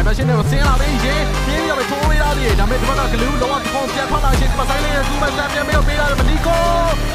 dimension နဲ့ဆင်းလာပြီးရင်ပြင်းပြီးတော့ထိုးပေးထားသေးတယ်ဒါပေမဲ့ဒီဘက်ကဂလူးလုံးဝပုံပြန်ထွက်လာခြင်းဒီမှာဆိုင်လေးရဲ့သူ့ဘက်ပြန်ပြီးတော့ပေးလာတယ်မဒီကို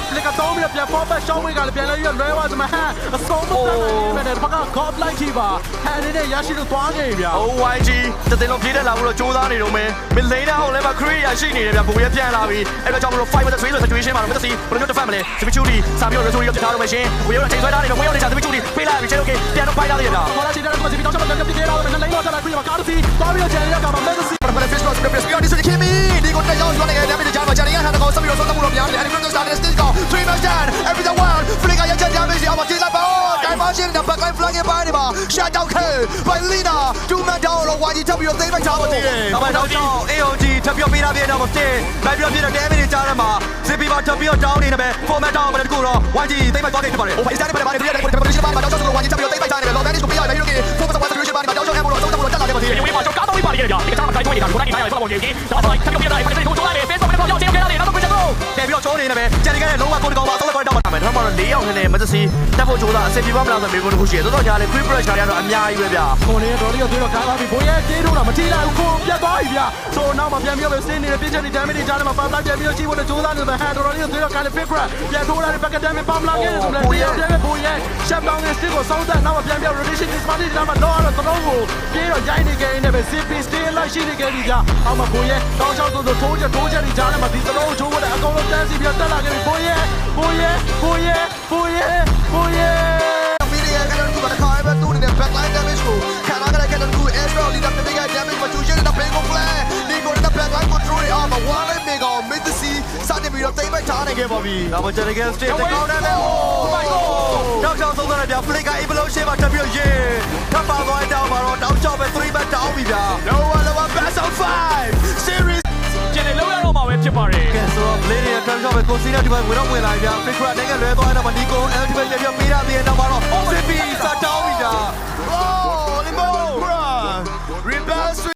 ဖလစ်ကတော့ပြီးတော့ပြန်ပေါ်ပတ်ရှောင်းဝေးကလည်းပြန်လဲပြီးတော့လွဲသွားတယ်မှာဟန်အစုံမတက်နိုင်ဘူးတဲ့ဒီဘက်က god like ကြီးပါဟန်နေတဲ့ရရှိလို့သွားခဲ့ပြီဗျာ OYG တသိန်းလုံးပြေးတက်လာဖို့တော့ကြိုးစားနေတော့မယ်မလိန်တဲ့အောင်လည်းမ create ရရှိနေတယ်ဗျဘိုးရပြန်လာပြီအဲ့တော့ကြောင့်မလို့ 5 with the 3 ဆို situation မှာတော့မသိဘယ်လိုမျိုး defend မလဲစပီချူတီစာပြီးတော့ resort ရောက်ထားတော့မယ်ရှင်ဘိုးရတော့ချိန်ဆွဲထားနေတော့ဘိုးရတဲ့စာစပီချူတီပေးလိုက်ပြီချက်โอเคပြန်တော့ဖိုက်လာသေးတယ်ဗျာ ခေါ်လာချိန်တဲ့မှာစပီတောင်းချမှာပြန်ပြေးတော့မယ်လိန်တော့တက်လာပြီးတော့ကားစီသွားပြီးတော့ဂျန်ရက်ကမှာမက်ဆီ fish cross the press we are this is Kimi ဒီကိုတက်ရောက်ရွာနေတယ်damage ကြားမှာဂျန်ရကဟာတော့စပီရောဆုံးမှုတော့များတယ် and the start stage က3 match down every the world flick ရချက် damage အမတိလာပါ dimension နဲ့ backline flag ပိုင်းနေပါ shut down kill by Lina 2 man down တော့ YG ထပ်ပြီးတော့သိမ်းလိုက်ထားပါသေးတယ် နောက်ကြောင့် AOG ထပ်ပြီးပေးတာပြတော့မဖြစ်လိုက်ပြီးတော့ damage ကြားထဲမှာ ZP ပါထပ်ပြီးတော့ down နေတယ်ပဲ format down မှာတကူတော့ YG သိမ်းလိုက်သွားခဲ့ဖြစ်ပါတယ် over is that ပါတယ်ဒီက competition မှာတော့ဆိုတော့ YG ထပ်ပြီးတော့သိမ်းလိုက်ထားတယ် low damage ကိုပြရတယ် okay focus on situation မှာတော့ရှောက်မှုတော့တော့တက်လာတယ်ပါသေးတယ် ဒီဝေးမှာကားတော့ပြီးပါလေကြာဒီကစားမှာခိုင်းနေတာကိုနိုင်တိုင်းရတော့ပုံကြီးဒါဆိုထပ်ပြီးပြရတယ်ဖက်ကိုချိုးလိုက်တယ် Facebook နဲ့တော့ကြောက်ခဲ့ရတယ်နောက်တော့ပြန်တော့ တယ်ပြီးတော့ချိုးနေတယ်ပဲဂျန်ဒီကလည်းလုံးဝကိုယ်ကောင်ပါဆောက်လိုက်တော့မှာမယ်ဒါမှမဟုတ်4ယောက်နဲ့မသစီတက်ဖို့ကြိုးစားအဆင်ပြေပါမလားဆိုမေးဖို့တခုရှိတယ်တော်တော်ညာလေ quick pressure တွေကတော့အများကြီးပဲဗျာ ကိုနေတော်လေးကိုပြောတော့ကားသွားပြီဘိုးရဲ့တေးတော့မထီလိုက်ဘူးကိုပြတ်သွားပြီဗျာဆိုနောက်မှပြန်ပြီးတော့စင်းနေတဲ့ပြင်းချက်တွေ damage တွေကြားထဲမှာပါပလိုက်ပြန်ပြီးတော့ကြီးဖို့ကြိုးစားနေတယ်ဟန်တော်လေးကိုပြောတော့ကားလေ fake crack ပြန်ထိုးလာတဲ့ back damage ပါမလာခဲ့တယ်ဆိုလည်းဘိုးရဲ့ဘိုးရဲ့ shut down နဲ့ stick ကိုစောင်းတဲ့နောက်မှပြန်ပြီး rotation disparity တွေမှာတော့တော့တော်ကိုပြေးတော့ရိုက်နေခဲ့နေပဲ CP stay လိုက်ရှိနေခဲ့ပြီဗျာအောက်မှာဘိုးရဲ့တောင်းချောက်ဆိုထိုးချက်တွေကြားထဲမှာဒီတော်ချိုးဖို့အကုန်လုံးတန်းစီပြီးတော့တက်လာခဲ့ပြီဘိုးရဲ့media can do the car but do the backline damage ko can I get to extra lead up the big damage but you should not play go play need go the backline control it off but one make on mid the sea စတင်ပြီးတော့တိတ်ပိုက်ထားနေခဲ့ပါပြီ ဒါမှဂျန်ဒီက state တကောင်းတယ် oh my god တောက်ချောက်ဆုံးသွားတယ်ဗျာ flick က evolution မှာတက်ပြီးတော့ရေထပ်ပါသွားတောက်မှာတော့တောက်ချောက်ပဲ3 back တောင်းပြီဗျာ no one best of 5 series ကျန်နေလောက်ရတော့မှာပဲဖြစ်ပါတယ် ကဲဆိုတော့ blade ရဲ့ turn shot ပဲကိုစီးနဲ့ဒီဘက်ဝင်တော့ဝင်လာပြီဗျာ flick ကနိုင်ငံလွဲသွားတော့မဒီကို ultimate ပြပြပေးရသေးတယ်နောက်မှာတော့ CP စ